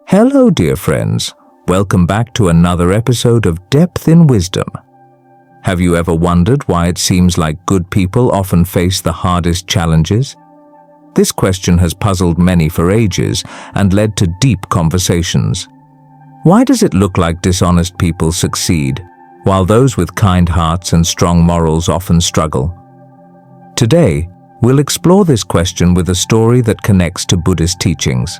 Hello, dear friends. Welcome back to another episode of Depth in Wisdom. Have you ever wondered why it seems like good people often face the hardest challenges? This question has puzzled many for ages and led to deep conversations. Why does it look like dishonest people succeed, while those with kind hearts and strong morals often struggle? Today, we'll explore this question with a story that connects to Buddhist teachings.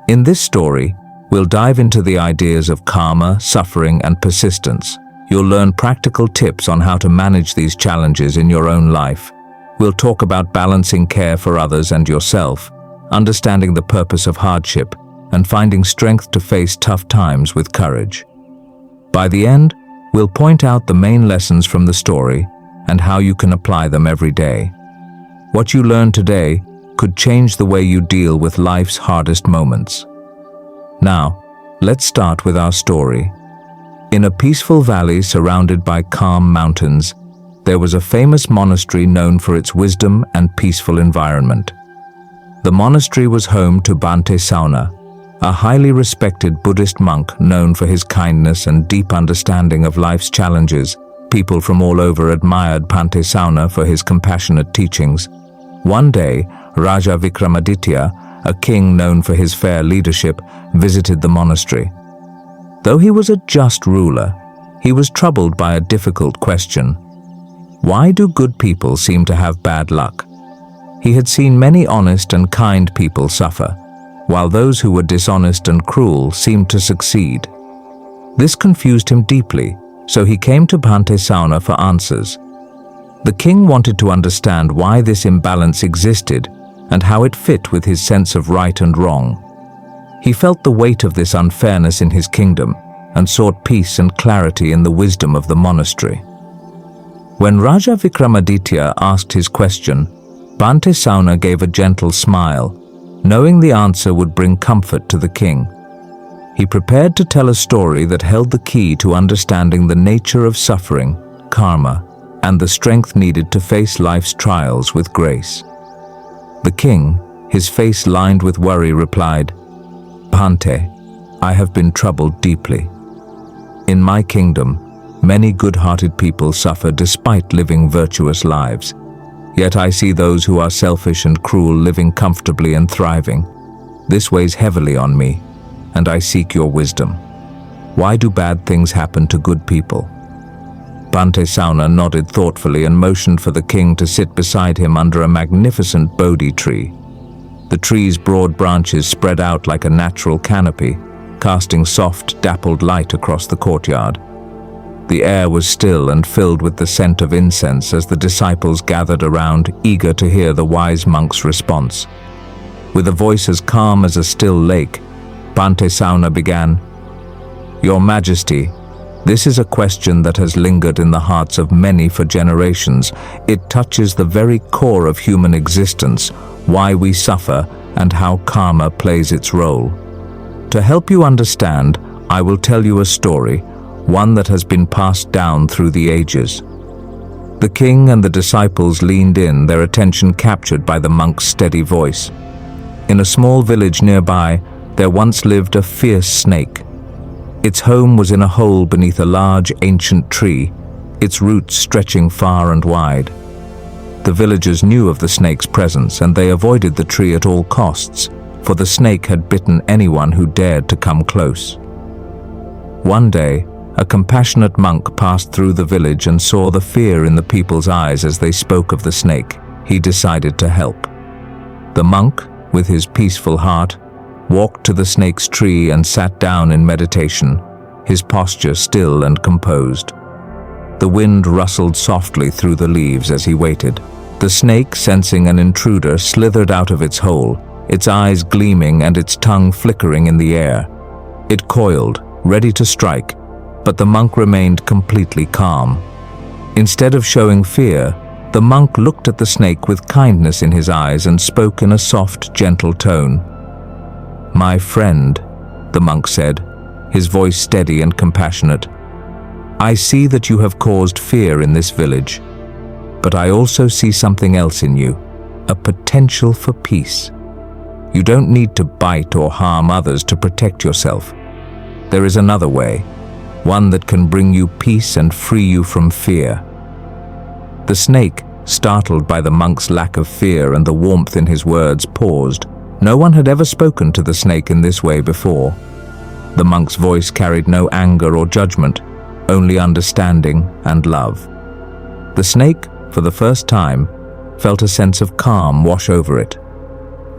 In this story, we'll dive into the ideas of karma, suffering, and persistence. You'll learn practical tips on how to manage these challenges in your own life. We'll talk about balancing care for others and yourself, understanding the purpose of hardship, and finding strength to face tough times with courage. By the end, we'll point out the main lessons from the story and how you can apply them every day. What you learn today could change the way you deal with life's hardest moments. Now, let's start with our story. In a peaceful valley surrounded by calm mountains, there was a famous monastery known for its wisdom and peaceful environment. The monastery was home to Bhante Sauna, a highly respected Buddhist monk known for his kindness and deep understanding of life's challenges. People from all over admired Bhante Sauna for his compassionate teachings. One day, Raja Vikramaditya, a king known for his fair leadership, visited the monastery. Though he was a just ruler, he was troubled by a difficult question. Why do good people seem to have bad luck? He had seen many honest and kind people suffer, while those who were dishonest and cruel seemed to succeed. This confused him deeply, so he came to Bhante Sauna for answers. The king wanted to understand why this imbalance existed and how it fit with his sense of right and wrong. He felt the weight of this unfairness in his kingdom and sought peace and clarity in the wisdom of the monastery. When Raja Vikramaditya asked his question, Bhante Sauna gave a gentle smile, knowing the answer would bring comfort to the king. He prepared to tell a story that held the key to understanding the nature of suffering, karma, and the strength needed to face life's trials with grace. The king, his face lined with worry, replied, "Bhante, I have been troubled deeply. In my kingdom, many good-hearted people suffer despite living virtuous lives. Yet I see those who are selfish and cruel living comfortably and thriving. This weighs heavily on me, and I seek your wisdom. Why do bad things happen to good people?" Bhante Sauna nodded thoughtfully and motioned for the king to sit beside him under a magnificent Bodhi tree. The tree's broad branches spread out like a natural canopy, casting soft, dappled light across the courtyard. The air was still and filled with the scent of incense as the disciples gathered around, eager to hear the wise monk's response. With a voice as calm as a still lake, Bhante Sauna began, "Your Majesty, this is a question that has lingered in the hearts of many for generations. It touches the very core of human existence, why we suffer and how karma plays its role. To help you understand, I will tell you a story, one that has been passed down through the ages." The king and the disciples leaned in, their attention captured by the monk's steady voice. In a small village nearby, there once lived a fierce snake. Its home was in a hole beneath a large ancient tree, its roots stretching far and wide. The villagers knew of the snake's presence and they avoided the tree at all costs, for the snake had bitten anyone who dared to come close. One day, a compassionate monk passed through the village and saw the fear in the people's eyes as they spoke of the snake. He decided to help. The monk, with his peaceful heart, walked to the snake's tree and sat down in meditation, his posture still and composed. The wind rustled softly through the leaves as he waited. The snake, sensing an intruder, slithered out of its hole, its eyes gleaming and its tongue flickering in the air. It coiled, ready to strike, but the monk remained completely calm. Instead of showing fear, the monk looked at the snake with kindness in his eyes and spoke in a soft, gentle tone. "My friend," the monk said, his voice steady and compassionate, "I see that you have caused fear in this village, but I also see something else in you, a potential for peace. You don't need to bite or harm others to protect yourself. There is another way, one that can bring you peace and free you from fear." The snake, startled by the monk's lack of fear and the warmth in his words, paused. No one had ever spoken to the snake in this way before. The monk's voice carried no anger or judgment, only understanding and love. The snake, for the first time, felt a sense of calm wash over it.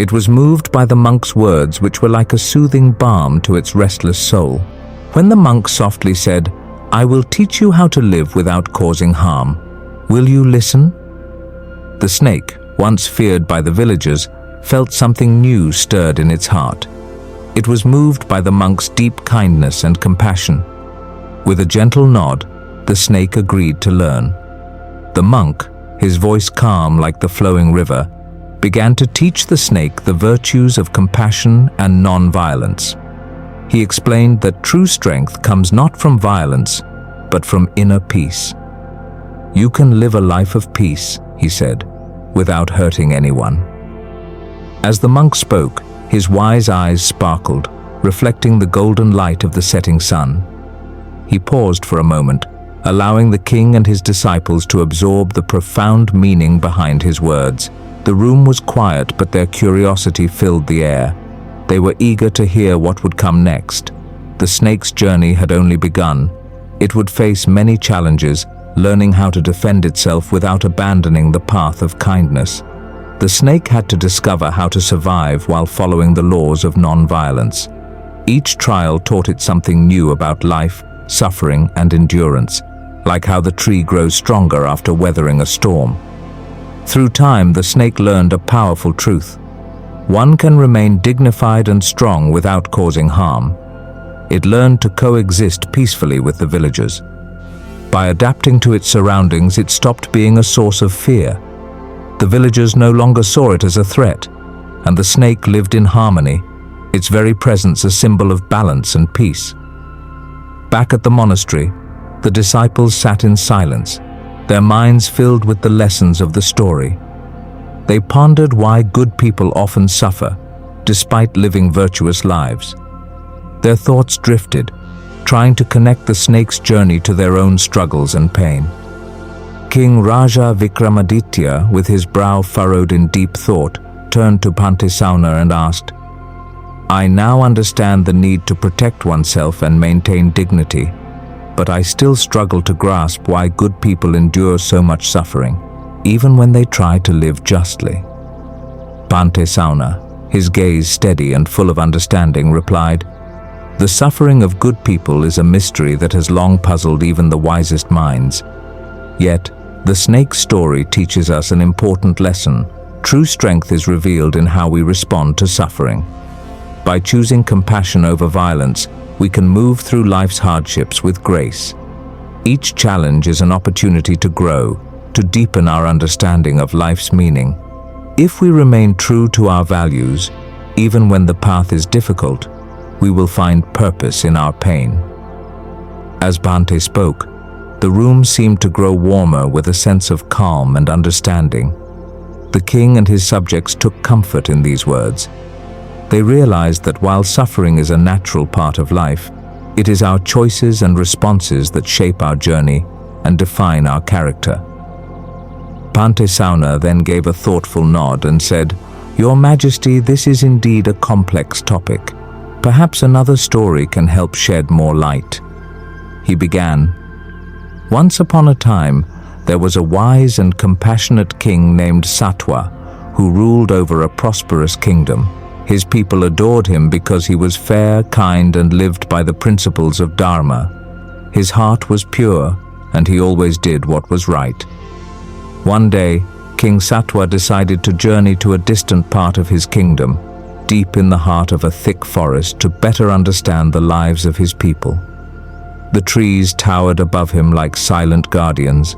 It was moved by the monk's words, which were like a soothing balm to its restless soul. When the monk softly said, "I will teach you how to live without causing harm. Will you listen?" The snake, once feared by the villagers, felt something new stirred in its heart. It was moved by the monk's deep kindness and compassion. With a gentle nod, the snake agreed to learn. The monk, his voice calm like the flowing river, began to teach the snake the virtues of compassion and non-violence. He explained that true strength comes not from violence, but from inner peace. "You can live a life of peace," he said, "without hurting anyone." As the monk spoke, his wise eyes sparkled, reflecting the golden light of the setting sun. He paused for a moment, allowing the king and his disciples to absorb the profound meaning behind his words. The room was quiet, but their curiosity filled the air. They were eager to hear what would come next. The snake's journey had only begun. It would face many challenges, learning how to defend itself without abandoning the path of kindness. The snake had to discover how to survive while following the laws of non-violence. Each trial taught it something new about life, suffering, and endurance, like how the tree grows stronger after weathering a storm. Through time, the snake learned a powerful truth. One can remain dignified and strong without causing harm. It learned to coexist peacefully with the villagers. By adapting to its surroundings, it stopped being a source of fear. The villagers no longer saw it as a threat, and the snake lived in harmony, its very presence a symbol of balance and peace. Back at the monastery, the disciples sat in silence, their minds filled with the lessons of the story. They pondered why good people often suffer, despite living virtuous lives. Their thoughts drifted, trying to connect the snake's journey to their own struggles and pain. King Raja Vikramaditya, with his brow furrowed in deep thought, turned to Bhante Sauna and asked, "I now understand the need to protect oneself and maintain dignity, but I still struggle to grasp why good people endure so much suffering, even when they try to live justly." Bhante Sauna, his gaze steady and full of understanding, replied, "The suffering of good people is a mystery that has long puzzled even the wisest minds. Yet, the snake's story teaches us an important lesson. True strength is revealed in how we respond to suffering. By choosing compassion over violence, we can move through life's hardships with grace. Each challenge is an opportunity to grow, to deepen our understanding of life's meaning. If we remain true to our values, even when the path is difficult, we will find purpose in our pain." As Bhante spoke, the room seemed to grow warmer with a sense of calm and understanding. The king and his subjects took comfort in these words. They realized that while suffering is a natural part of life, it is our choices and responses that shape our journey and define our character. Bhante Sauna then gave a thoughtful nod and said, "Your Majesty, this is indeed a complex topic. Perhaps another story can help shed more light." He began, "Once upon a time, there was a wise and compassionate king named Satwa, who ruled over a prosperous kingdom. His people adored him because he was fair, kind, and lived by the principles of Dharma. His heart was pure, and he always did what was right. One day, King Satwa decided to journey to a distant part of his kingdom, deep in the heart of a thick forest, to better understand the lives of his people. The trees towered above him like silent guardians,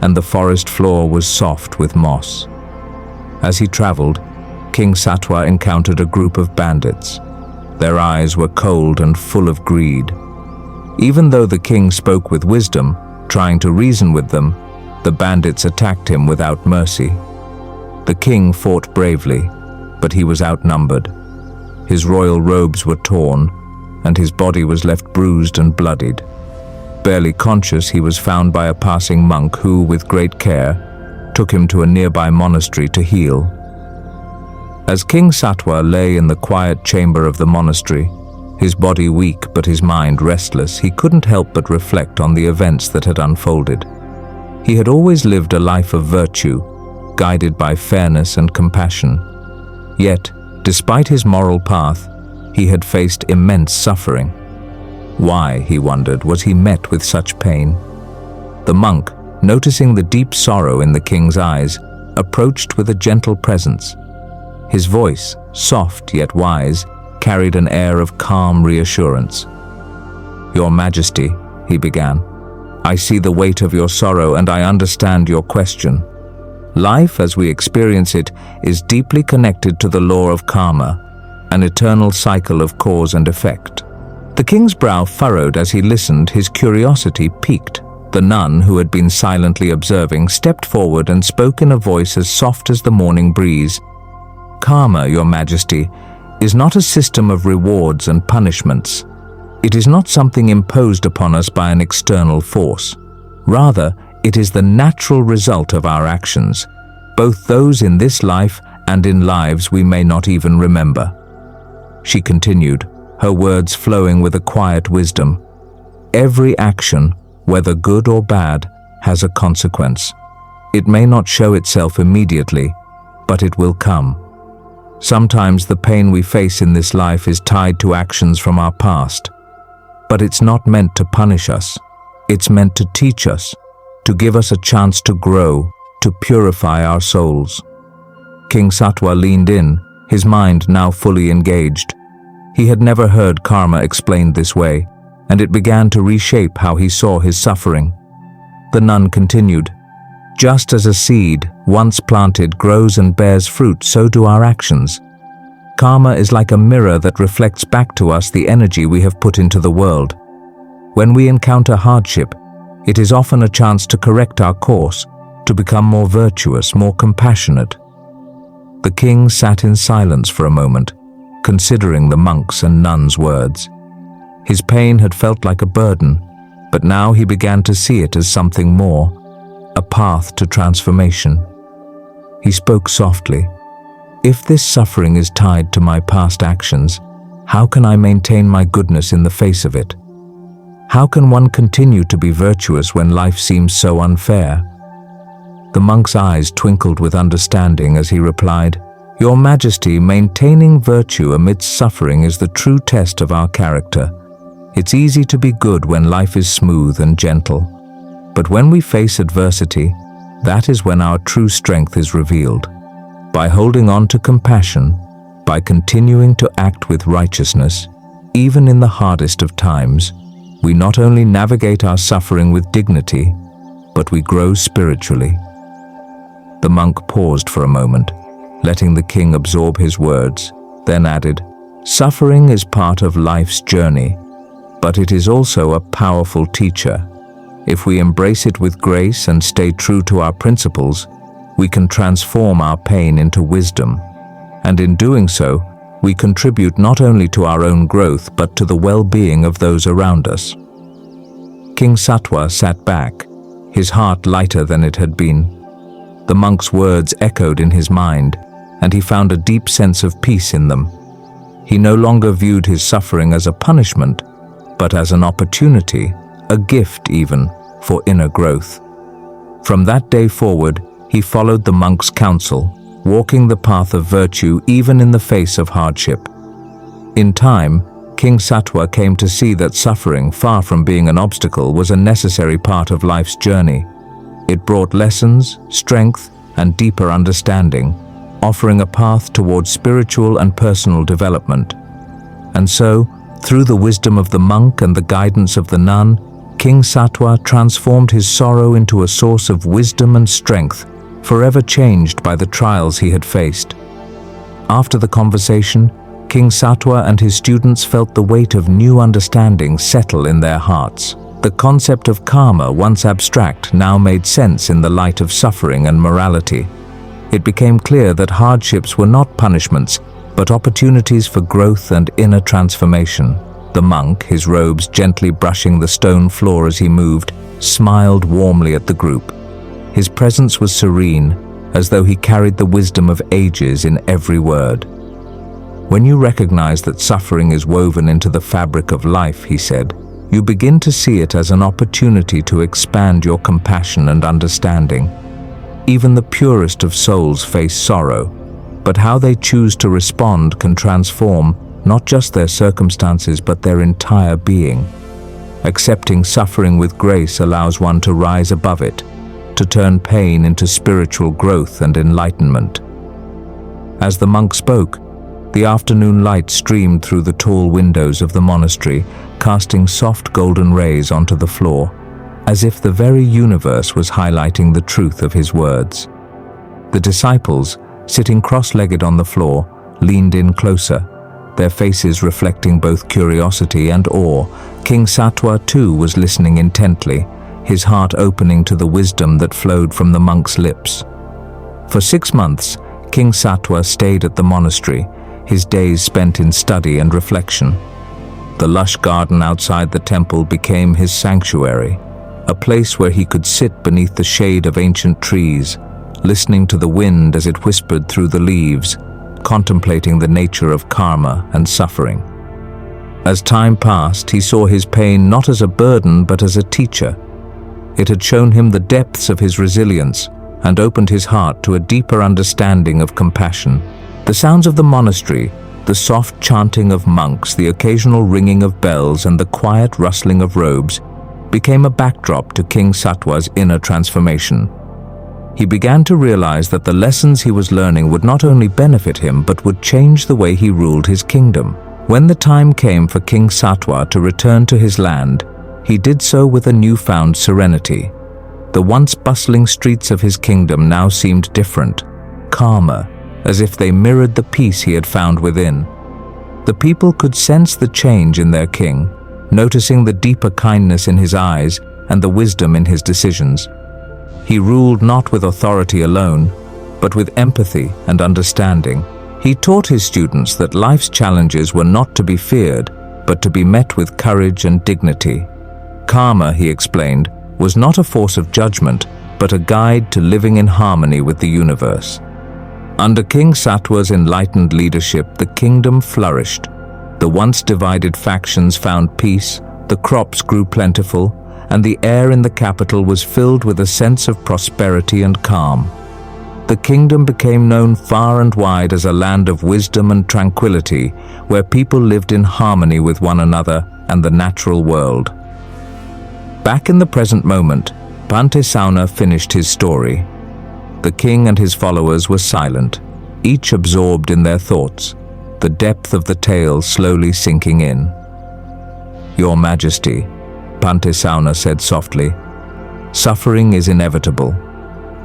and the forest floor was soft with moss. As he traveled, King Satwa encountered a group of bandits. Their eyes were cold and full of greed. Even though the king spoke with wisdom, trying to reason with them, the bandits attacked him without mercy. The king fought bravely, but he was outnumbered. His royal robes were torn, and his body was left bruised and bloodied. Barely conscious, he was found by a passing monk who, with great care, took him to a nearby monastery to heal. As King Satwa lay in the quiet chamber of the monastery, his body weak but his mind restless, he couldn't help but reflect on the events that had unfolded. He had always lived a life of virtue, guided by fairness and compassion. Yet, despite his moral path, he had faced immense suffering. Why, he wondered, was he met with such pain? The monk, noticing the deep sorrow in the king's eyes, approached with a gentle presence. His voice, soft yet wise, carried an air of calm reassurance. "Your Majesty," he began, "I see the weight of your sorrow and I understand your question. Life as we experience it is deeply connected to the law of karma, an eternal cycle of cause and effect." The king's brow furrowed as he listened, his curiosity piqued. The nun, who had been silently observing, stepped forward and spoke in a voice as soft as the morning breeze. "Karma, Your Majesty, is not a system of rewards and punishments. It is not something imposed upon us by an external force. Rather, it is the natural result of our actions, both those in this life and in lives we may not even remember." She continued, her words flowing with a quiet wisdom. "Every action, whether good or bad, has a consequence. It may not show itself immediately, but it will come. Sometimes the pain we face in this life is tied to actions from our past. But it's not meant to punish us. It's meant to teach us, to give us a chance to grow, to purify our souls." King Satwa leaned in, his mind now fully engaged. He had never heard karma explained this way, and it began to reshape how he saw his suffering. The nun continued, "Just as a seed, once planted, grows and bears fruit, so do our actions. Karma is like a mirror that reflects back to us the energy we have put into the world. When we encounter hardship, it is often a chance to correct our course, to become more virtuous, more compassionate." The king sat in silence for a moment, considering the monks' and nuns' words. His pain had felt like a burden, but now he began to see it as something more, a path to transformation. He spoke softly. "If this suffering is tied to my past actions, how can I maintain my goodness in the face of it? How can one continue to be virtuous when life seems so unfair?" The monk's eyes twinkled with understanding as he replied, "Your Majesty, maintaining virtue amidst suffering is the true test of our character. It's easy to be good when life is smooth and gentle. But when we face adversity, that is when our true strength is revealed. By holding on to compassion, by continuing to act with righteousness, even in the hardest of times, we not only navigate our suffering with dignity, but we grow spiritually." The monk paused for a moment, letting the king absorb his words, then added, "Suffering is part of life's journey, but it is also a powerful teacher. If we embrace it with grace and stay true to our principles, we can transform our pain into wisdom, and in doing so, we contribute not only to our own growth but to the well-being of those around us." King Satwa sat back, his heart lighter than it had been. The monk's words echoed in his mind, and he found a deep sense of peace in them. He no longer viewed his suffering as a punishment, but as an opportunity, a gift even, for inner growth. From that day forward, he followed the monk's counsel, walking the path of virtue even in the face of hardship. In time, King Satwa came to see that suffering, far from being an obstacle, was a necessary part of life's journey. It brought lessons, strength, and deeper understanding, offering a path towards spiritual and personal development. And so, through the wisdom of the monk and the guidance of the nun, King Satwa transformed his sorrow into a source of wisdom and strength, forever changed by the trials he had faced. After the conversation, King Satwa and his students felt the weight of new understanding settle in their hearts. The concept of karma, once abstract, now made sense in the light of suffering and morality. It became clear that hardships were not punishments, but opportunities for growth and inner transformation. The monk, his robes gently brushing the stone floor as he moved, smiled warmly at the group. His presence was serene, as though he carried the wisdom of ages in every word. "When you recognize that suffering is woven into the fabric of life," he said, "you begin to see it as an opportunity to expand your compassion and understanding. Even the purest of souls face sorrow, but how they choose to respond can transform not just their circumstances but their entire being. Accepting suffering with grace allows one to rise above it, to turn pain into spiritual growth and enlightenment." As the monk spoke, the afternoon light streamed through the tall windows of the monastery, casting soft golden rays onto the floor, as if the very universe was highlighting the truth of his words. The disciples, sitting cross-legged on the floor, leaned in closer, their faces reflecting both curiosity and awe. King Satwa, too, was listening intently, his heart opening to the wisdom that flowed from the monk's lips. For 6 months, King Satwa stayed at the monastery, his days spent in study and reflection. The lush garden outside the temple became his sanctuary, a place where he could sit beneath the shade of ancient trees, listening to the wind as it whispered through the leaves, contemplating the nature of karma and suffering. As time passed, he saw his pain not as a burden but as a teacher. It had shown him the depths of his resilience and opened his heart to a deeper understanding of compassion. The sounds of the monastery, the soft chanting of monks, the occasional ringing of bells, and the quiet rustling of robes became a backdrop to King Satwa's inner transformation. He began to realize that the lessons he was learning would not only benefit him but would change the way he ruled his kingdom. When the time came for King Satwa to return to his land, he did so with a newfound serenity. The once bustling streets of his kingdom now seemed different, calmer, as if they mirrored the peace he had found within. The people could sense the change in their king, noticing the deeper kindness in his eyes and the wisdom in his decisions. He ruled not with authority alone, but with empathy and understanding. He taught his students that life's challenges were not to be feared, but to be met with courage and dignity. Karma, he explained, was not a force of judgment, but a guide to living in harmony with the universe. Under King Satwa's enlightened leadership, the kingdom flourished. The once divided factions found peace, the crops grew plentiful, and the air in the capital was filled with a sense of prosperity and calm. The kingdom became known far and wide as a land of wisdom and tranquility, where people lived in harmony with one another and the natural world. Back in the present moment, Bhante Sauna finished his story. The king and his followers were silent, each absorbed in their thoughts, the depth of the tale slowly sinking in. "Your Majesty," Bhante Sauna said softly, "suffering is inevitable,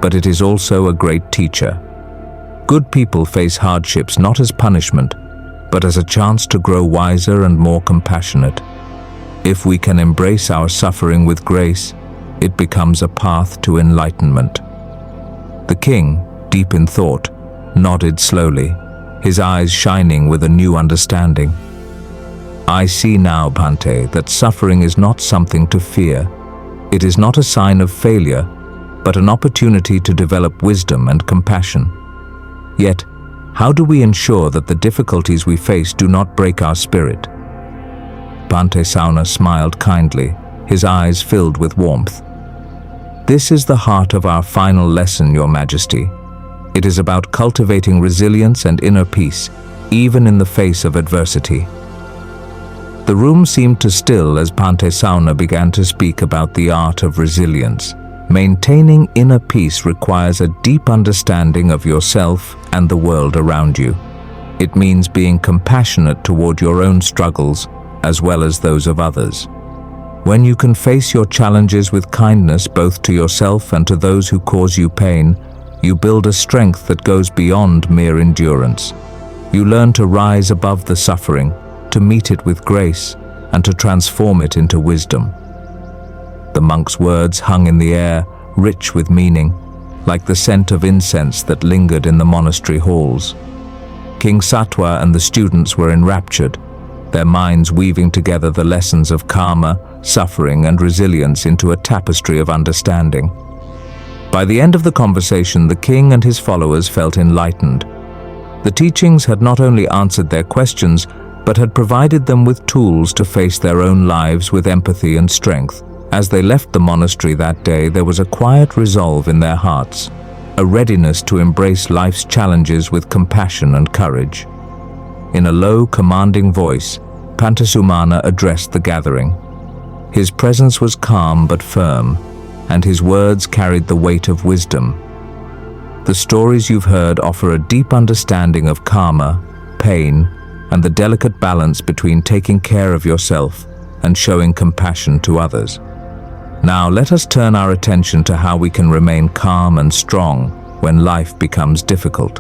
but it is also a great teacher. Good people face hardships not as punishment, but as a chance to grow wiser and more compassionate. If we can embrace our suffering with grace, it becomes a path to enlightenment." The king, deep in thought, nodded slowly, his eyes shining with a new understanding. "I see now, Bhante, that suffering is not something to fear. It is not a sign of failure, but an opportunity to develop wisdom and compassion. Yet, how do we ensure that the difficulties we face do not break our spirit?" Bhante Sauna smiled kindly, his eyes filled with warmth. "This is the heart of our final lesson, Your Majesty. It is about cultivating resilience and inner peace, even in the face of adversity." The room seemed to still as Bhante Sauna began to speak about the art of resilience. Maintaining inner peace requires a deep understanding of yourself and the world around you. It means being compassionate toward your own struggles as well as those of others. When you can face your challenges with kindness both to yourself and to those who cause you pain, you build a strength that goes beyond mere endurance. You learn to rise above the suffering, to meet it with grace, and to transform it into wisdom. The monk's words hung in the air, rich with meaning, like the scent of incense that lingered in the monastery halls. King Satwa and the students were enraptured, their minds weaving together the lessons of karma, suffering, and resilience into a tapestry of understanding. By the end of the conversation, the king and his followers felt enlightened. The teachings had not only answered their questions, but had provided them with tools to face their own lives with empathy and strength. As they left the monastery that day, there was a quiet resolve in their hearts, a readiness to embrace life's challenges with compassion and courage. In a low, commanding voice, Bhante Sauna addressed the gathering. His presence was calm but firm, and his words carried the weight of wisdom. The stories you've heard offer a deep understanding of karma, pain, and the delicate balance between taking care of yourself and showing compassion to others. Now let us turn our attention to how we can remain calm and strong when life becomes difficult.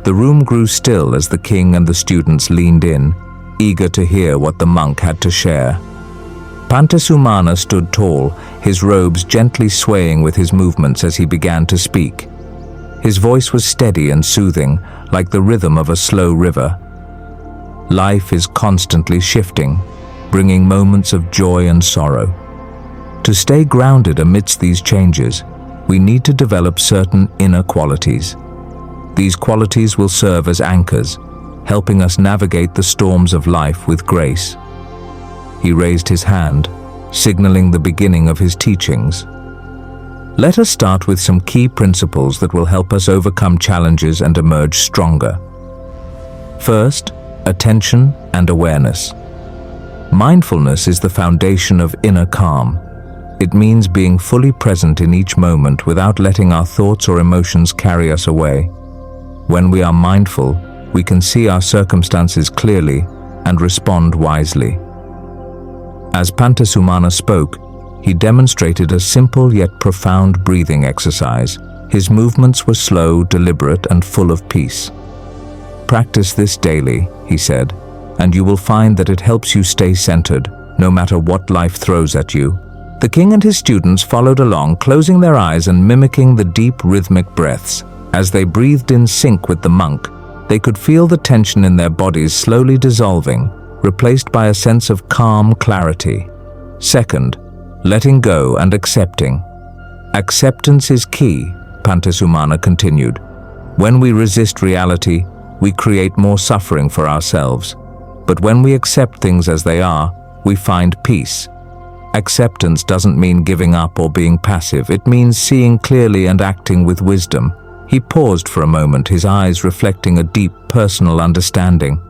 The room grew still as the king and the students leaned in, eager to hear what the monk had to share. Bhante Sauna stood tall, his robes gently swaying with his movements as he began to speak. His voice was steady and soothing, like the rhythm of a slow river. Life is constantly shifting, bringing moments of joy and sorrow. To stay grounded amidst these changes, we need to develop certain inner qualities. These qualities will serve as anchors, helping us navigate the storms of life with grace. He raised his hand, signaling the beginning of his teachings. Let us start with some key principles that will help us overcome challenges and emerge stronger. First, attention and awareness. Mindfulness is the foundation of inner calm. It means being fully present in each moment without letting our thoughts or emotions carry us away. When we are mindful, we can see our circumstances clearly and respond wisely. As Bhante Sauna spoke, he demonstrated a simple yet profound breathing exercise. His movements were slow, deliberate, and full of peace. Practice this daily, he said, and you will find that it helps you stay centered, no matter what life throws at you. The king and his students followed along, closing their eyes and mimicking the deep rhythmic breaths. As they breathed in sync with the monk, they could feel the tension in their bodies slowly dissolving, replaced by a sense of calm clarity. Second, letting go and accepting. Acceptance is key, Bhante Sauna continued. When we resist reality, we create more suffering for ourselves. But when we accept things as they are, we find peace. Acceptance doesn't mean giving up or being passive. It means seeing clearly and acting with wisdom. He paused for a moment, his eyes reflecting a deep personal understanding.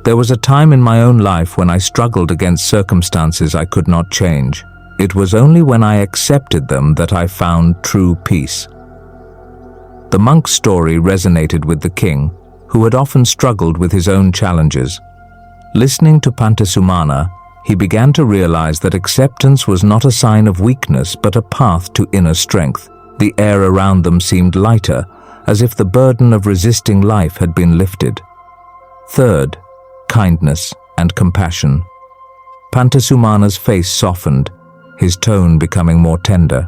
There was a time in my own life when I struggled against circumstances I could not change. It was only when I accepted them that I found true peace. The monk's story resonated with the king, who had often struggled with his own challenges. Listening to Bhante Sauna, he began to realize that acceptance was not a sign of weakness but a path to inner strength. The air around them seemed lighter, as if the burden of resisting life had been lifted. Third, kindness and compassion. Bhante Sauna's face softened, his tone becoming more tender.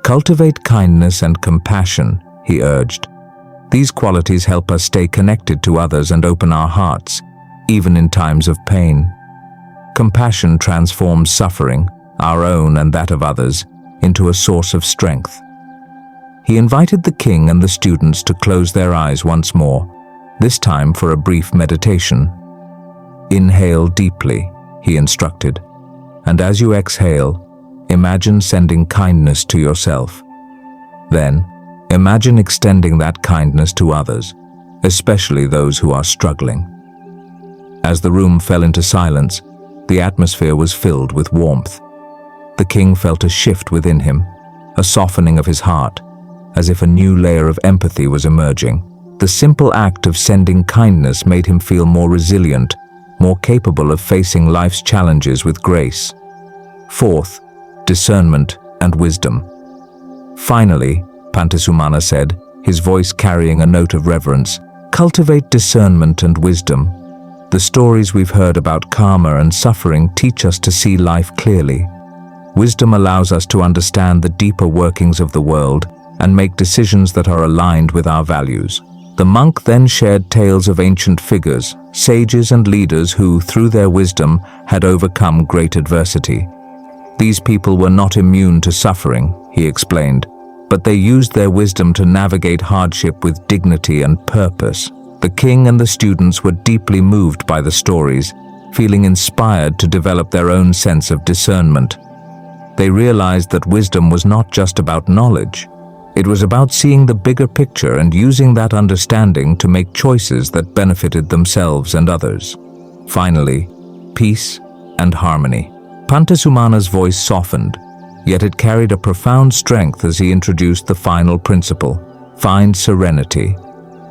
Cultivate kindness and compassion, he urged. These qualities help us stay connected to others and open our hearts, even in times of pain. Compassion transforms suffering, our own and that of others, into a source of strength. He invited the king and the students to close their eyes once more, this time for a brief meditation. Inhale deeply, he instructed, and as you exhale, imagine sending kindness to yourself. Then, imagine extending that kindness to others, especially those who are struggling. As the room fell into silence, the atmosphere was filled with warmth. The king felt a shift within him, a softening of his heart, as if a new layer of empathy was emerging. The simple act of sending kindness made him feel more resilient, more capable of facing life's challenges with grace. Fourth, discernment and wisdom. Finally, Bhante Sauna said, his voice carrying a note of reverence, cultivate discernment and wisdom. The stories we've heard about karma and suffering teach us to see life clearly. Wisdom allows us to understand the deeper workings of the world and make decisions that are aligned with our values. The monk then shared tales of ancient figures, sages and leaders who, through their wisdom, had overcome great adversity. These people were not immune to suffering, he explained, but they used their wisdom to navigate hardship with dignity and purpose. The king and the students were deeply moved by the stories, feeling inspired to develop their own sense of discernment. They realized that wisdom was not just about knowledge. It was about seeing the bigger picture and using that understanding to make choices that benefited themselves and others. Finally, peace and harmony. Bhante Sauna''s voice softened, yet it carried a profound strength as he introduced the final principle: find serenity.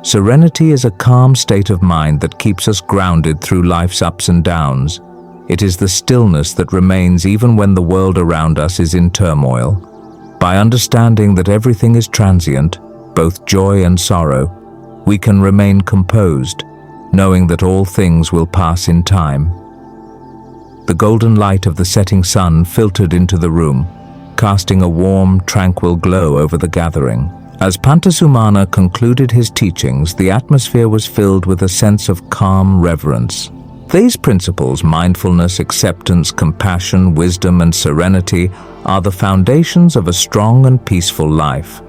Serenity is a calm state of mind that keeps us grounded through life's ups and downs. It is the stillness that remains even when the world around us is in turmoil. By understanding that everything is transient, both joy and sorrow, we can remain composed, knowing that all things will pass in time. The golden light of the setting sun filtered into the room, casting a warm, tranquil glow over the gathering. As Bhante Sauna concluded his teachings, the atmosphere was filled with a sense of calm reverence. These principles, mindfulness, acceptance, compassion, wisdom, and serenity, are the foundations of a strong and peaceful life.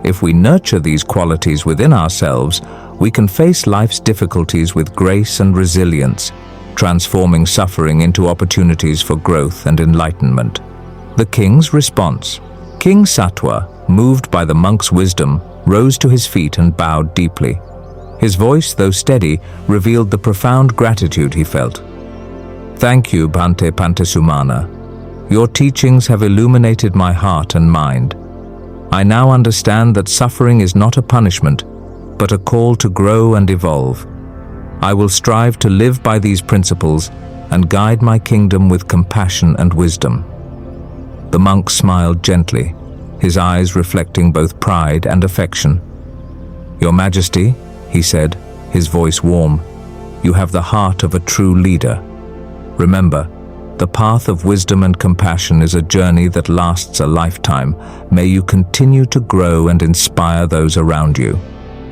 If we nurture these qualities within ourselves, we can face life's difficulties with grace and resilience, transforming suffering into opportunities for growth and enlightenment. The king's response. King Satwa, moved by the monk's wisdom, rose to his feet and bowed deeply. His voice, though steady, revealed the profound gratitude he felt. Thank you, Bhante Sauna. Your teachings have illuminated my heart and mind. I now understand that suffering is not a punishment, but a call to grow and evolve. I will strive to live by these principles and guide my kingdom with compassion and wisdom. The monk smiled gently, his eyes reflecting both pride and affection. Your Majesty, he said, his voice warm, you have the heart of a true leader. Remember, the path of wisdom and compassion is a journey that lasts a lifetime. May you continue to grow and inspire those around you.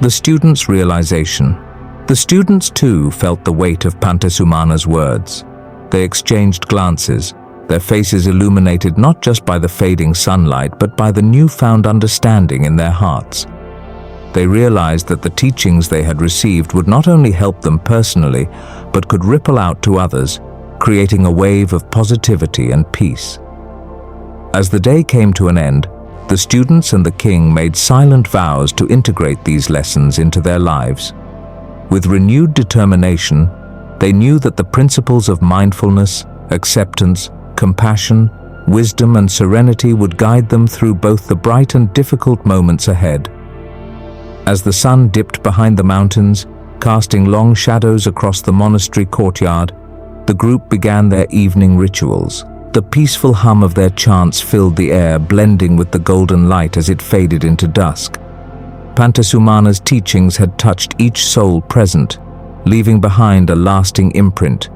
The students' realization. The students too felt the weight of Bhante Sauna''s words. They exchanged glances, their faces illuminated not just by the fading sunlight, but by the newfound understanding in their hearts. They realized that the teachings they had received would not only help them personally, but could ripple out to others, creating a wave of positivity and peace. As the day came to an end, the students and the king made silent vows to integrate these lessons into their lives. With renewed determination, they knew that the principles of mindfulness, acceptance, compassion, wisdom, and serenity would guide them through both the bright and difficult moments ahead. As the sun dipped behind the mountains, casting long shadows across the monastery courtyard, the group began their evening rituals. The peaceful hum of their chants filled the air, blending with the golden light as it faded into dusk. Bhante Sauna''s teachings had touched each soul present, leaving behind a lasting imprint.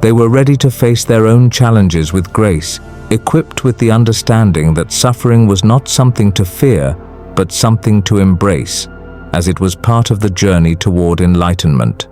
They were ready to face their own challenges with grace, equipped with the understanding that suffering was not something to fear, but something to embrace, as it was part of the journey toward enlightenment.